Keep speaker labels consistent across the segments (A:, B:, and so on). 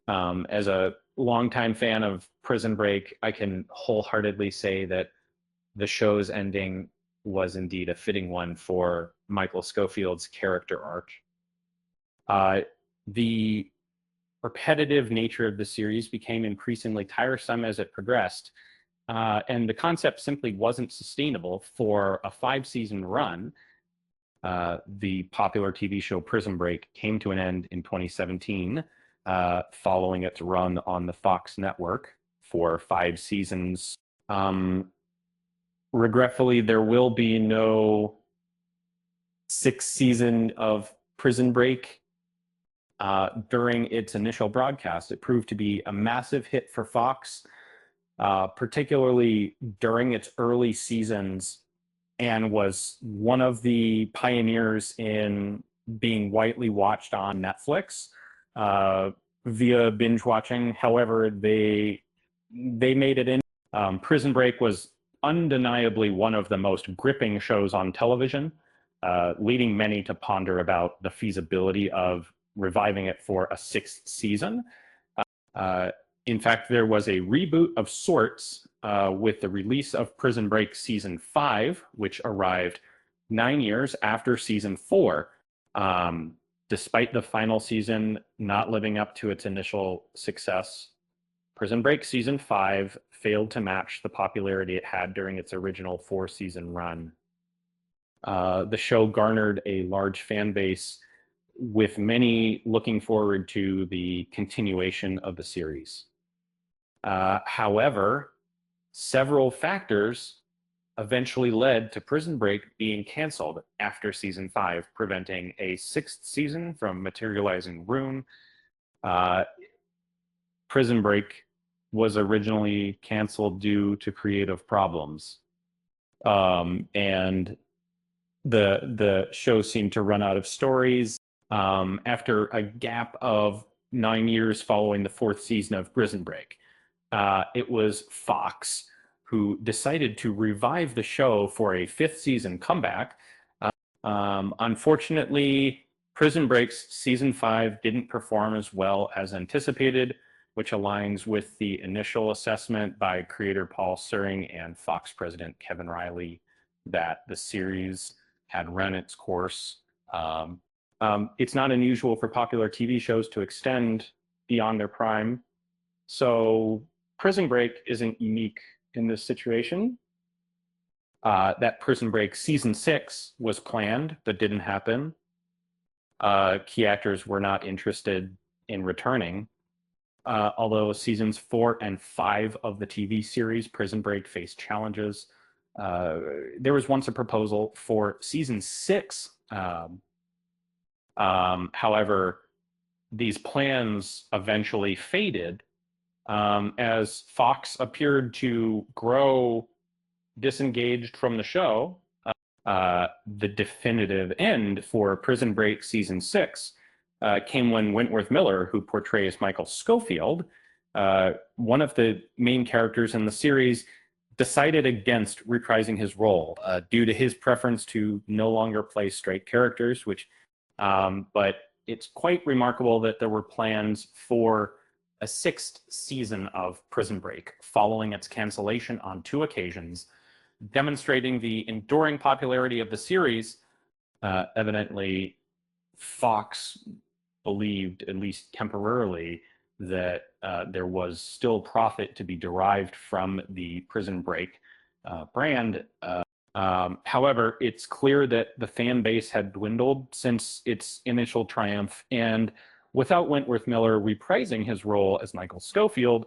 A: As a longtime fan of Prison Break, I can wholeheartedly say that the show's ending was indeed a fitting one for Michael Scofield's character arc. Uh, the repetitive nature of the series became increasingly tiresome as it progressed, and the concept simply wasn't sustainable for a 5-season run. The popular TV show Prison Break came to an end in 2017, following its run on the Fox network for 5 seasons. Regretfully, there will be no 6th season of Prison Break. During its initial broadcast, it proved to be a massive hit for Fox, particularly during its early seasons, and was one of the pioneers in being widely watched on Netflix via binge watching. However, they made it in. Prison Break was undeniably one of the most gripping shows on television, leading many to ponder about the feasibility of reviving it for a 6th season. In fact, there was a reboot of sorts with the release of Prison Break Season 5, which arrived 9 years after Season 4. Despite the final season not living up to its initial success, Prison Break Season 5 failed to match the popularity it had during its original 4-season run. The show garnered a large fan base, with many looking forward to the continuation of the series. However, several factors eventually led to Prison Break being canceled after Season 5, preventing a 6th season from materializing. Prison Break was originally canceled due to creative problems. And the show seemed to run out of stories. After a gap of 9 years following the 4th season of Prison Break, it was Fox who decided to revive the show for a 5th season comeback. Unfortunately, Prison Break's Season 5 didn't perform as well as anticipated, which aligns with the initial assessment by creator Paul Suring and Fox president Kevin Riley that the series had run its course. It's not unusual for popular TV shows to extend beyond their prime, so Prison Break isn't unique in this situation. That Prison Break Season 6 was planned, but didn't happen. Key actors were not interested in returning. Although Seasons 4 and 5 of the TV series Prison Break faced challenges, there was once a proposal for Season 6. However, these plans eventually faded as Fox appeared to grow disengaged from the show. The definitive end for Prison Break Season 6 came when Wentworth Miller, who portrays Michael Scofield, one of the main characters in the series, decided against reprising his role due to his preference to no longer play straight characters, but it's quite remarkable that there were plans for a 6th season of Prison Break following its cancellation on 2 occasions, demonstrating the enduring popularity of the series. Evidently, Fox believed, at least temporarily, that there was still profit to be derived from the Prison Break brand. However, it's clear that the fan base had dwindled since its initial triumph, and without Wentworth Miller reprising his role as Michael Scofield,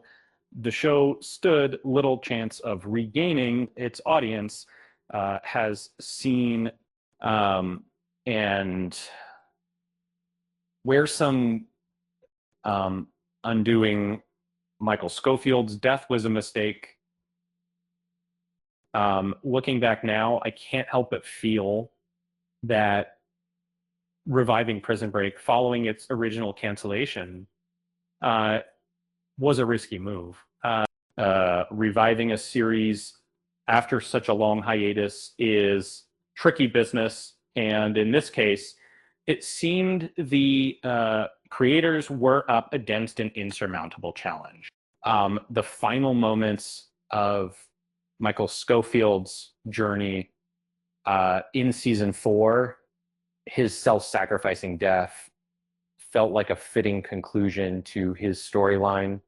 A: the show stood little chance of regaining its audience, has seen, and where some undoing Michael Scofield's death was a mistake. Looking back now, I can't help but feel that reviving Prison Break following its original cancellation was a risky move. Reviving a series after such a long hiatus is tricky business, and in this case, It seemed the creators were up against an insurmountable challenge. The final moments of Michael Scofield's journey in season 4, his self-sacrificing death felt like a fitting conclusion to his storyline.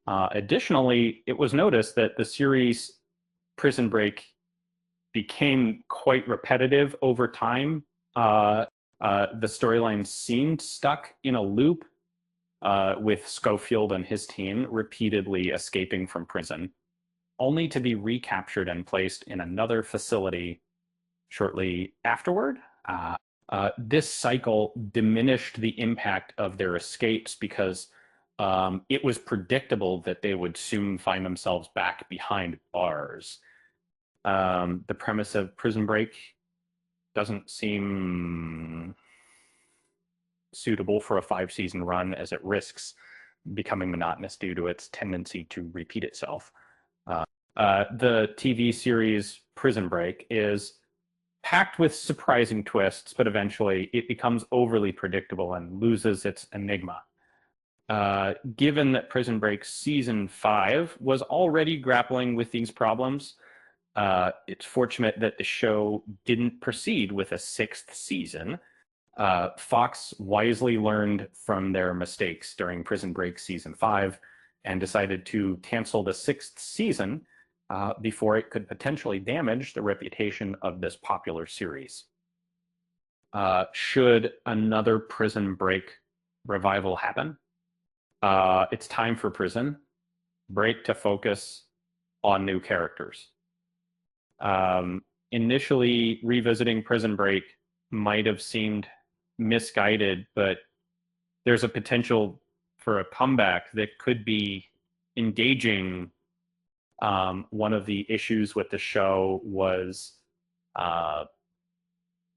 A: Additionally, it was noticed that the series Prison Break became quite repetitive over time. The storyline seemed stuck in a loop, with Scofield and his team repeatedly escaping from prison, only to be recaptured and placed in another facility shortly afterward. This cycle diminished the impact of their escapes because it was predictable that they would soon find themselves back behind bars. The premise of Prison Break doesn't seem suitable for a 5-season run, as it risks becoming monotonous due to its tendency to repeat itself. The TV series Prison Break is packed with surprising twists, but eventually it becomes overly predictable and loses its enigma. Given that Prison Break season 5 was already grappling with these problems, it's fortunate that the show didn't proceed with a 6th season. Fox wisely learned from their mistakes during Prison Break season 5 and decided to cancel the 6th season before it could potentially damage the reputation of this popular series. Should another Prison Break revival happen, it's time for Prison Break to focus on new characters. Initially, revisiting Prison Break might have seemed misguided, but there's a potential for a comeback that could be engaging. One of the issues with the show was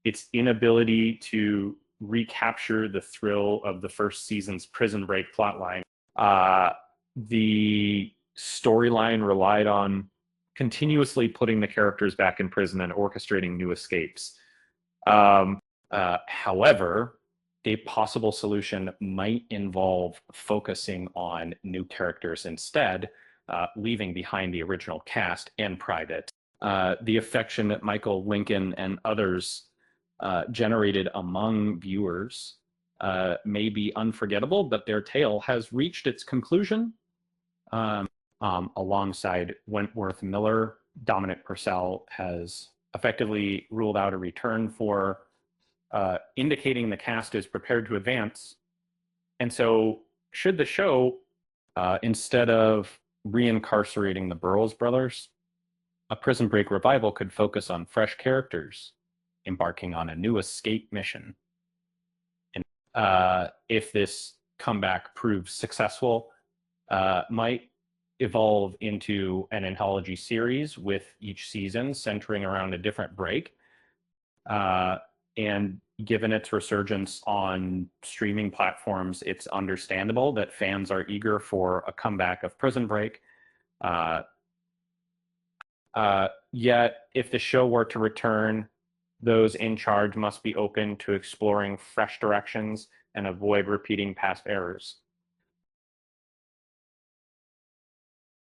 A: its inability to recapture the thrill of the first season's Prison Break plotline. The storyline relied on continuously putting the characters back in prison and orchestrating new escapes. However, a possible solution might involve focusing on new characters instead, leaving behind the original cast and private. The affection that Michael, Lincoln, and others generated among viewers may be unforgettable, but their tale has reached its conclusion. Alongside Wentworth Miller, Dominic Purcell has effectively ruled out a return for indicating the cast is prepared to advance. And so, should the show, instead of reincarcerating the Burroughs brothers, a Prison Break revival could focus on fresh characters embarking on a new escape mission. And if this comeback proves successful, might evolve into an anthology series with each season centering around a different break. And given its resurgence on streaming platforms, it's understandable that fans are eager for a comeback of Prison Break. Yet, if the show were to return, those in charge must be open to exploring fresh directions and avoid repeating past errors.